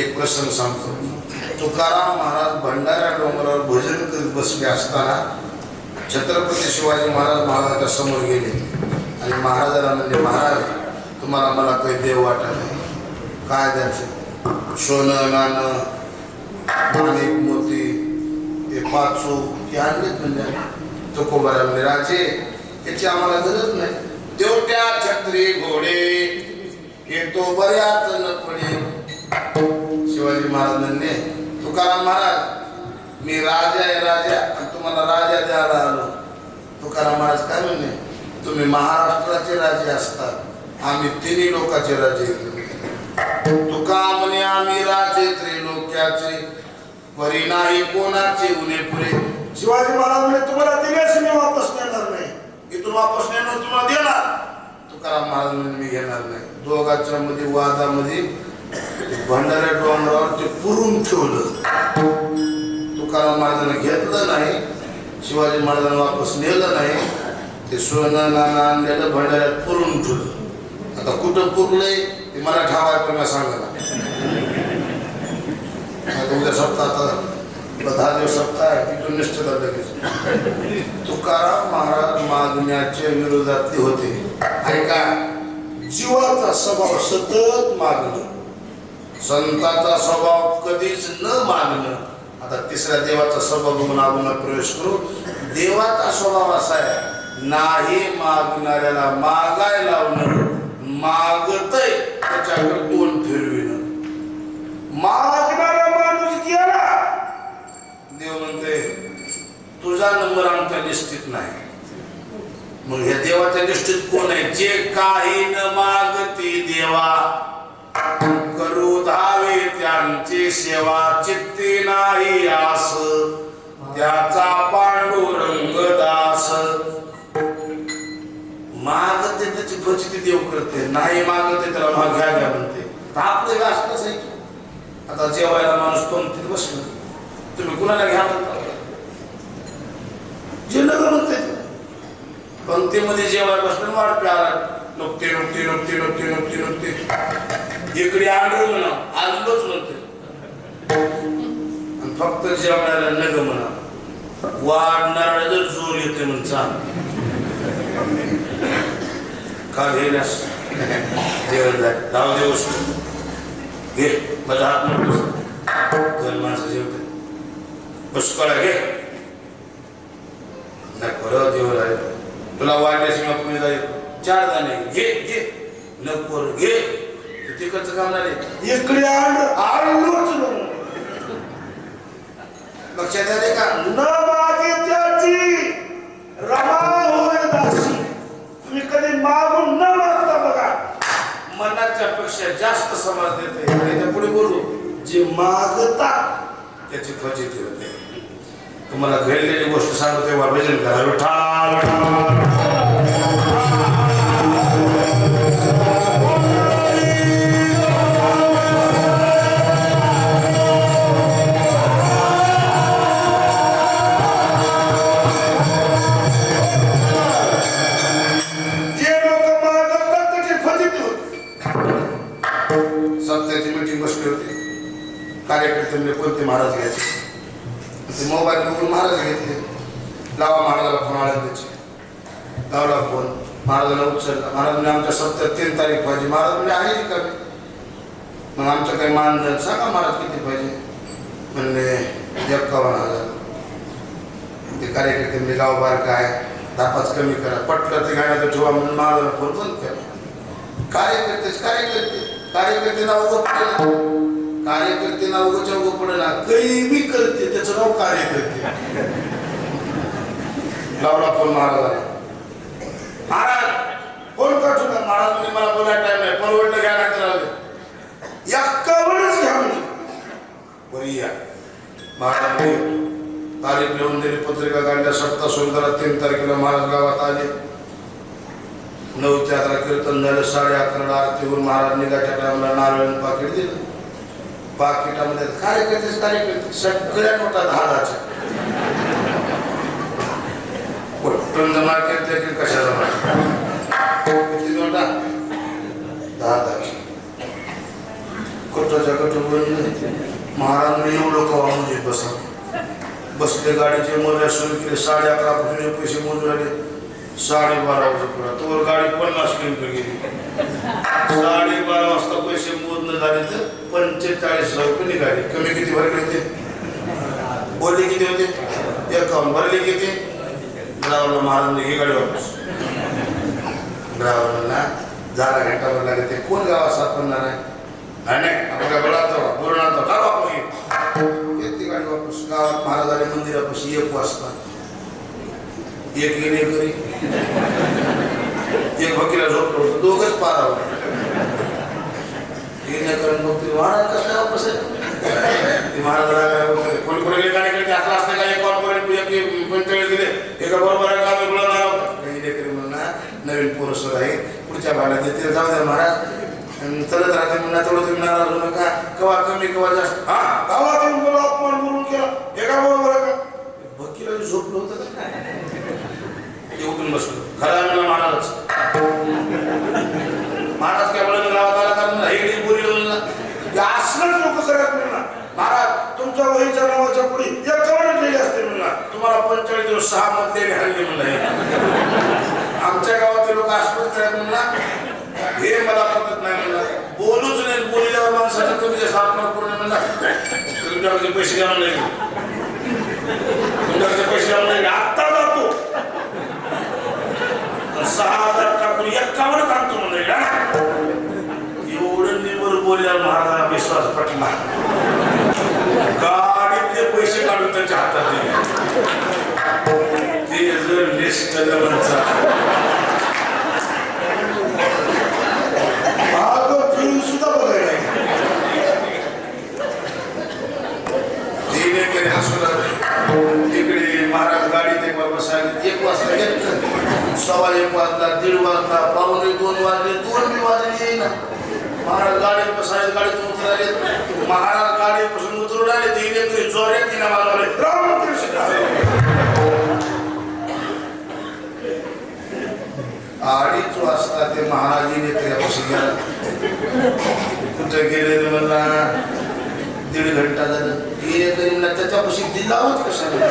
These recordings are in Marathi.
एक प्रसंग सांगतो. तुकाराम महाराज भंडारा डोंगरावर भजन करीत बसले असताना छत्रपती शिवाजी महाराजांच्या समोर गेले आणि महाराजांना म्हणजे, महाराज तुम्हाला मला काही देव वाटत नाही, काय द्यायचं? सोनं नाणं माणिक मोती हे पाचू हे आणलेत म्हणजे. तुकोबारा म्हणजे, राजे याची आम्हाला गरज नाही, देवट्या छत्री घोडे हे तो बऱ्याच न पडे. शिवाजी महाराजांनी, तुकाराम महाराज मी राजा आहे, राजा आणि तुम्हाला राजा द्यायला आलो. तुकाराम महाराज काय म्हणले, तुम्ही महाराष्ट्राचे राजे असतात, आम्ही तिन्ही लोकांचे राजे. तुका म्हणे आम्ही राजे त्रिलोक्याचे, परी नाही कोणाचे उणे पुरे. शिवाजी महाराज म्हणे तुम्हाला दिल्यास मी वापस नेणार नाही, इथून वापस नेणार तुम्हाला देणार. तुकाराम महाराज म्हणे मी घेणार नाही. दोघांच्या मध्ये वादामध्ये भंडारा डोंगरावर ते पुरून ठेवलं. तुकाराम महाराजांना घेतलं नाही, शिवाजी महाराजांना वापस नेलं नाही. ते सोनं नाणं आणलेलं भंडाऱ्यात पुरून ठेवलं. आता कुठं पुरलंय ते मला ठावाय पण सांगा. आता उद्या सप्ताह, आता 10 दिवस सप्ताह आहे, तिथून निष्ठता लगेच. तुकाराम महाराज मागण्याच्या विरोधातले होते. ऐका, जीवाचा स्वभाव सतत मागणं, संतांचा स्वभाव कधीच न मागणं. आता तिसऱ्या देवाचा स्वभाव म्हणून आपण प्रवेश करू. देवाचा स्वभाव असा आहे, नाही मागणाऱ्याला मागाय लावणं, मागतय त्याच्याकडे तोंड फिरविणं. मागणारा माणूस गेला, देव म्हणते तुझा नंबर आमच्या लिस्टीत नाही. मग ह्या देवाच्या लिस्टीत कोण आहे? जे काही न मागती देवा, करू धावे त्यांची सेवा, चित्ती नाही आस त्याचा पांडुरंग दास. मागते त्याची फजिती देव करते, नाही मागते त्याला भाग घ्या घ्या म्हणते. आपलं व्यासच आहे. आता जेवायला माणूस पंक्तीत बसलं, तुम्ही कुणाला घ्या म्हणता? जे नगर म्हणते पंक्तीमध्ये जेवायला बसलं, वाढ प्याला नुकते नुकते नुकते नुकते नुकते नुकते इकडे आंध्र म्हणा, आलोच म्हणते. आणि फक्त जेवणाला नग म्हणा, वाढणारा जर जोर येते म्हणून चाल का घेण्यास जेवण जाय जाऊ दे वस्तू घे. माझा हात म्हणतो दोन माणसं जेवते पुष्कळ घे नाही, खरं जेवण आहे तुला वाढल्याशी मग पुढे जाईल 4 दाणे घे घे नको घे. तिकडचं काम नाही, इकडे आणलोच लक्षात आले का? न मागे त्याची रमा होय दासी. तुम्ही कधी मागून न मागता बघा, मनाच्या पेक्षा जास्त समाज देते. आणि पुढे बोलू, जे मागतात त्याची फजिती होते. तुम्हाला घडलेली गोष्ट सांगतो तेव्हा भजन करा. विठ्ठल कार्यकर्त्यांनी कोणते महाराज घ्यायचे, ते मोबाईल बघून महाराज घेतले. लावा महाराजाला फोन आला, त्याची लावला फोन, महाराजांना उचलला. महाराजांनी आमच्या 3 तारीख पाहिजे. महाराज म्हणजे आहे रिकामी. मग आमचं काही मानधन सांगा महाराज किती पाहिजे? म्हणले 51,000. ते कार्यकर्त्यांनी गाव बार काय 10-5 कमी करा. पटलं ते गाण्याचं ठेवा म्हणून महाराजांना फोन बंद केला. कार्यकर्ते नाव कार्यकर्ते नाव उगच्या उगं पडे ना, काही बी करते त्याचं नाव कार्यकर्ते. लावला फोन महाराजाला. महाराज फोन का ठेवला? महाराज म्हणजे मला बोलायला टाइम नाही, परवडलं घ्या नाही तर आले एक्कावनच घ्या म्हणजे बरी या. महाराज तारीख लिहून दिली, पत्रिका काढल्या. सप्ताह सुरू करा. 3 तारखेला महाराज गावात आले. 9 ते 11 कीर्तन झालं. 11:30 आरतीवर महाराज निघाच्या टाइमला नारळ पाकिट दिलं. पाकिटामध्ये कार्यकर्ते सगळ्या नोटा 10-10च्या कुठून जमा केल्या की कशा जमा किती नोटा 10-10च्या कुठच्या कुठं. महाराजांनी एवढं कवा म्हणजे बसले. गाडीचे मोजा सुरू केले. 11:30 पासून पैसे मोजून राहिले. 12:30 वाजेपर्यंत तोवर गाडी 50 किलोमीटर गेली. 12:30 वाजता पैसे मोजणं झाले तर 45,000 रुपये निघाले. कमी किती भरले होते? बोलले किती होते? 51. भरले किती? ड्रायव्हरला महाराजांनी ही गाडी वापस. ड्रायव्हरला झाला घंटाभर लागेल. ते कोण गावात सापडणार आहे? आणि आपल्या बळाचा बोलणार का वापस येते गाडी वापस. गावात महाराजांनी मंदिरापाशी 1 वाजता एक गेले घरी. एक भकीला झोपलो होतो. दोघच पार आहोत. येण्याकरण बघते महाराज कसं वापस आहे. महाराज कोणी कोणी कार्यकर्ते असला असते का? एक कॉल करेल 45 दिले एका बरोबर आहे का? बोलणार काही म्हणणार नवीन पोरसवर आहे पुढच्या भागात येते. जाऊ द्या महाराज चलत राहते म्हणा. तेवढं तुम्ही नाराज होऊ नका. कवा कमी कवा जास्त. हा गावा तुम्ही बोला अपमान बोलून केला एका बरोबर आहे का? भकीला झोपलं होतं का? उठून बसलो. खरा म्हणला महाराज. महाराज काय बोलले गावात आला का म्हणला हे बोलले म्हणला असलंच लोक करत म्हणला. महाराज तुमच्या वहीच्या नावाच्या पुढे 51 लिहिले असते म्हणला. तुम्हाला 45 दिवस 6 मध्ये हल्ले म्हणला. आमच्या गावातले लोक असलंच करत म्हणला. हे मला पटत नाही म्हणला. बोलूच नाही. बोलल्यावर माणसाचं कमी जास्त आत्मा पूर्ण म्हणला. तुमच्याकडे पैसे घ्यावं नाही. तुमच्याकडे पैसे घ्यावं नाही. आत्ता जातो 6,000 टाकून 51 टाकतो म्हणलं. एवढं निबर बोलल्यावर महाराजांना विश्वास पटला. गाडीतले पैसे काढून त्याच्या हातात दिले. ते जर लिस्ट सुद्धा बघायला तिकडे महाराज गाडीत एक बाबा सांगितलं 1 वाजता घेतलं. 1:15 वाजला, 1:30 वाजला, 1:45 वाजले, 2 बी वाजले येईना. महाराज गाडीत बसायला गाडीतून उतराले. महाराज गाडीपासून उतरून आले. तिने तरी जोऱ्या तिला मारवले. रामकृष्ण 2:30 वाजता ते महाराजीने त्यापाशी गेला. कुठे गेले म्हणला 1.5 घंटा झालं. हे तरी म्हणला त्याच्यापाशी दिलावच कशाला.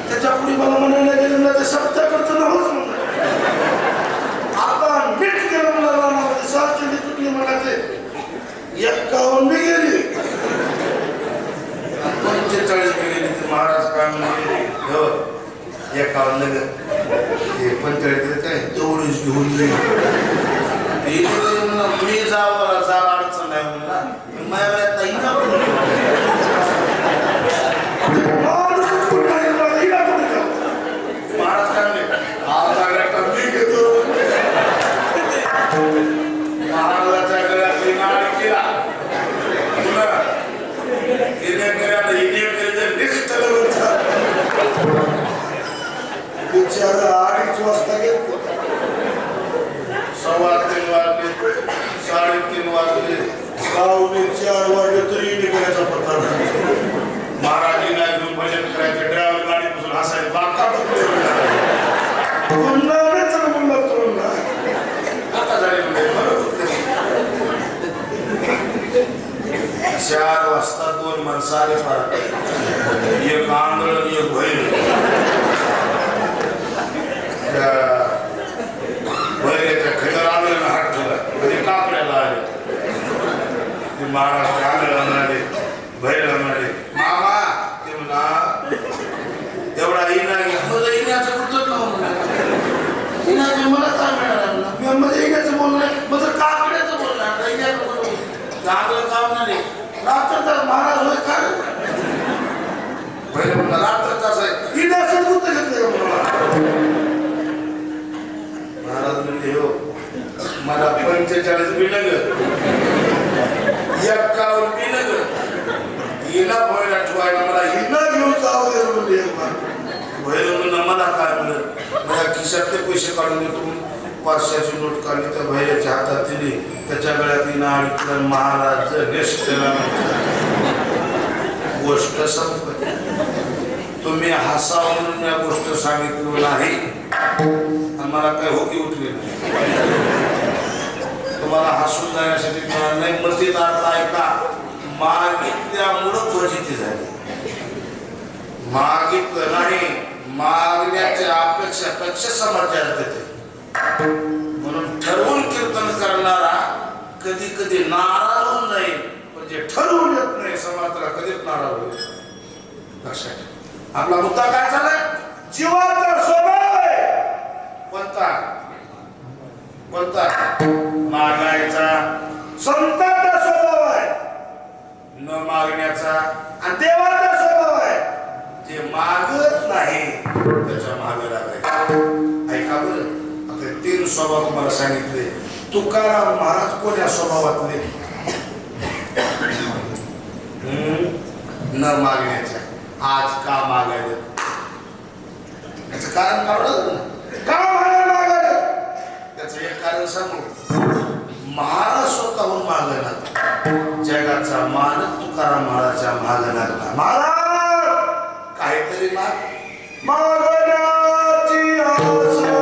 त्याच्या पुढे मला म्हणायला गेलं ना ते सत्या करतो ना होच म्हणलं. आता मीठ गेलं मला रानामध्ये 7 चेंडी तुटली म्हणा. ते 51 बी गेली 45 बी गेली. ते महाराज काय म्हणजे 51 हे 45 काय तेवढीच घेऊन गेली. मी जावं जावं अडचण नाही म्हणला. माझ्या ताई महाराज काय महाराजाच्या घरातली नाडी केला. बिचारा 2:30 वाजता घेतलं. 3:15 वाजले, 3:30 वाजले, 4 वाजले तरी निघायचा पत्ता नाही. महाराजी नाही घेऊन भजन करायचे. ड्रायव्हर गाडीपासून हसायचे. बाका आता झाले म्हणजे 4 वाजता 2 माणसं आले. एक आंधळ आणि एक बैल. बैलाच्या खैर आंधळ्याला हात ठेवला. कधी कापड्याला आले. ते महाराज आंधळ म्हणाले बैल म्हणाले मामा ते म्हणा एवढा इना म्हणजे इन्याचं कुठं नाव इना मला काय मिळालं म्हणजे इन्याचं बोलणं म्हणजे कापड्याचं बोलणार इन्याचं बोलणं आंधळ काम नाही. रात्रचा महाराज होय काय बैल म्हणला रात्रचाच आहे. इन्याचं कुठं घेतलं महाराज म्हणले हो मला 45 बिलग 51 बिलग हिला भयला ठेवायला मला हिला घेऊन जाऊ दे म्हणले भयला म्हणून मला काय म्हणलं माझ्या खिशातले पैसे काढून देतो वर्षाची नोट काढली तर भैयाच्या हातात दिली त्याच्या गळ्यात अडकलं महाराज नेसलेला गोष्ट संपत तुम्ही हसा म्हणून या गोष्ट सांगितलं नाही आम्हाला काय होकी उठली नाही तुम्हाला हसून जाण्यासाठी नाही मस्जिद अर्थ ऐका मागितल्यामुळं फजिती झाली मागितलं नाही मागण्याच्या अपेक्षापेक्षा समर्थ देते म्हणून ठरवून कीर्तन करणारा कधी कधी नाराज होऊन जाईल पण जे ठरवून येत नाही समाजाला कधीच नाराज होईल लक्षात आपला मुद्दा काय झालाय जीवाचा स्वभाव आहे कोणता कोणता मागायचा संतांचा स्वभाव आहे न मागण्याचा आणि देवाचा स्वभाव आहे जे मागत नाही त्याच्या मागे लागायचं ऐका बरं 3 स्वभाव तुम्हाला सांगितले तुकाराम महाराज कोण्या स्वभावातले न मागण्याच्या आज का मागायला याचं कारण काढलं का मागायला त्याचं एक कारण सांगू महाराज स्वतःहून मागायला जगाचा मालक तुकाराम महाराजच्या मागे लागला महाराज काहीतरी मागण्याची आशा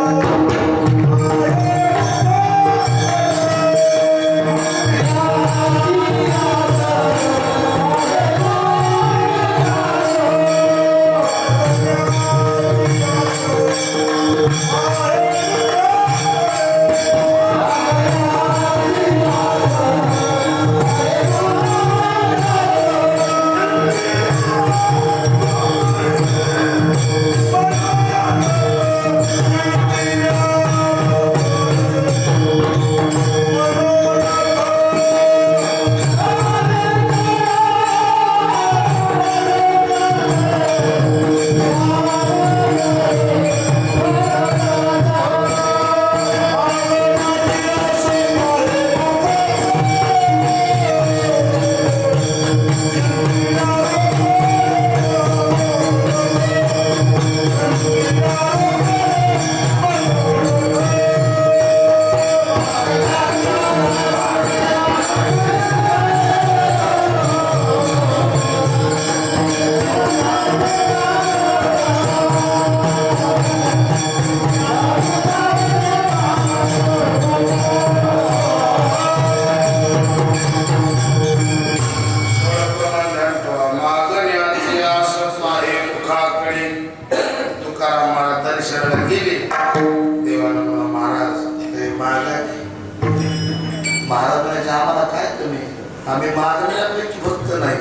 आम्ही मागण्यापैकी भक्त नाही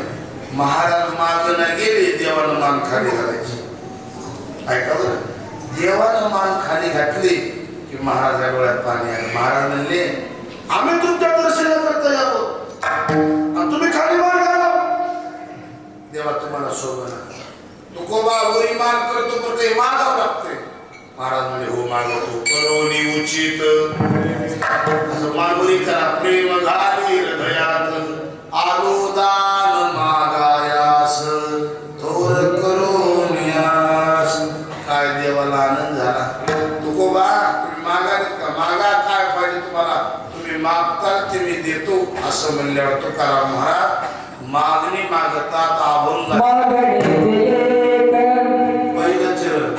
महाराज मागणं गेले देवानं मान खाली घालायची ऐका बरं देवानं मान खाली घातली की महाराजा डोळ्यात पाणी आलं महाराज म्हणले आम्ही तुमच्या दर्शनाकरता यावं आणि तुम्ही खाली मान घाला देवा तुम्हाला शोभना तुकोबा वरी मान करतो पण काही मागावं लागते महाराज म्हणे हो मागवतो करोनी उचित असं मागवरी करा प्रेम घाली हृदयात आलो दान मागायास थोर करोनियास काय देवाला आनंद झाला तुकोबा तुम्ही मागाल का मागा काय पाहिजे तुम्हाला तुम्ही मागताल ते मी देतो असं म्हणल्यावर तुकाराम महाराज मागणी मागतात अभंग पहिलं चरण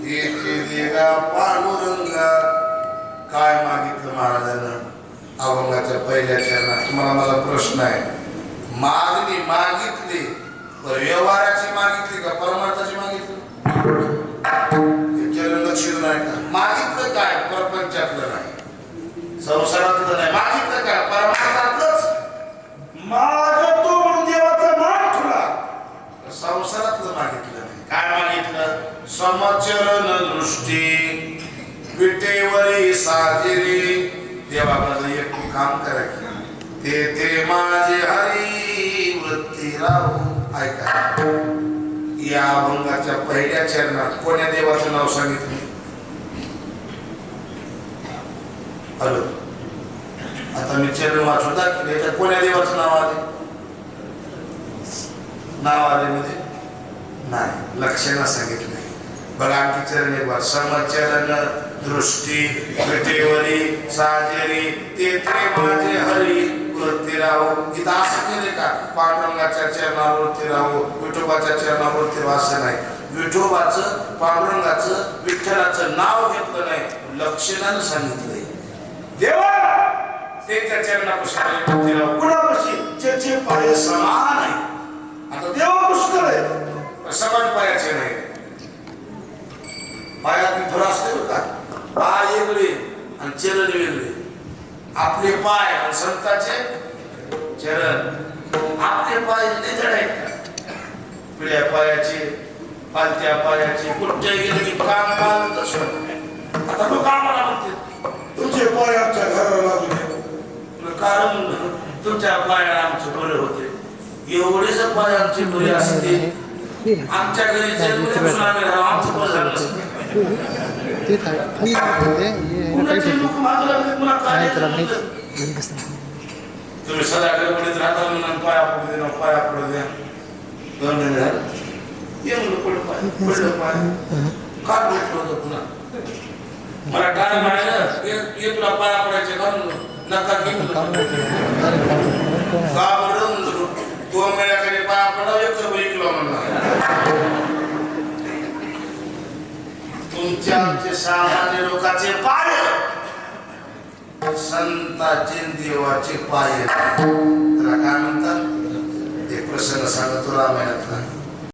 येथे देगा पांडुरंगा. काय मागितलं महाराजांना अभंगाच्या पहिल्या चरणात? तुम्हाला मला प्रश्न आहे. मागणी मागितली तर व्यवहाराची मागितली का परमार्थाची मागितली? लक्ष नाही का? मागितलं काय? प्रपंचातलं नाही, संसारातलं नाही. मागितलं काय? परमार्थातलंच मागतो म्हणून देवाचा मान ठेवला. संसारातलं मागितलं नाही. काय मागितलं? समचरण दृष्टी विटेवरी साजिरी. देवाकडे एक काम करायचं, ते माझे हरी वृत्ती राहू. ऐका, या अभंगाच्या पहिल्या चरणात कोण्या देवाचं नाव सांगितलं? हॅलो, आता मी चरण वाचून दाखवले, तर कोण्या देवाचं नाव आले? नाव आले म्हणजे नाही, लक्षणं सांगितलं नाही. बघा आणखी चरण एक बार. समचरण दृष्टी विटेवरी साजेरी ते माझे हरी वृत्ती राहू. इथं असं केले का पांडुरंगाच्या चरणावरती राहू, विठोबाच्या चरणावरती राहू? असं नाही. विठोबाचं, पांडुरंगाचं, विठ्ठलाचं नाव घेतलं नाही, लक्षणानं सांगितलंय. देवा त्याच्या चरणापाशी राहू. कुणापाशी? ज्याचे पाय समान आहे. आता देवा पुष्कळ आहे, समान पायाचे नाही. पायात थोडं असते का? पाय वेगळे आणि चरण वेगळे. आपले पाय आणि संतांचे चरण. आपले पाय निधड आहेत का? पिळ्या पायाचे, पालत्या पायाचे, कुठे गेले की काम पाहत असं. आता तो कामाला म्हणते तुमचे पाय आमच्या घराला लागू नये, कारण तुमच्या पायाला आमचे बरे होते. एवढेच पाय आमचे बरे असते, आमच्या घरी जन्मल्यापासून आम्ही राहू, आमचं बरं झालं नसतं. ते खाली तुम्ही सदा गडबडीत राहता म्हणून पाया पडू दे, पाया पडू द्या. दोन महिने झालं ये म्हणलं, पडलं पाय काढ भेटलं होतं. पुन्हा मला काय म्हणायला ये तुला पाया पडायचे का? नका घेऊन का बरं 2 महिन्याकडे पाया पडाव, 1 रुपये किलो म्हणला. तुमच्या आमचे सामान्य लोकांचे पाय, संतांचे देवाचे पाय. त्याला काय म्हणतात? एक प्रसंग सांगतो रामायणातला.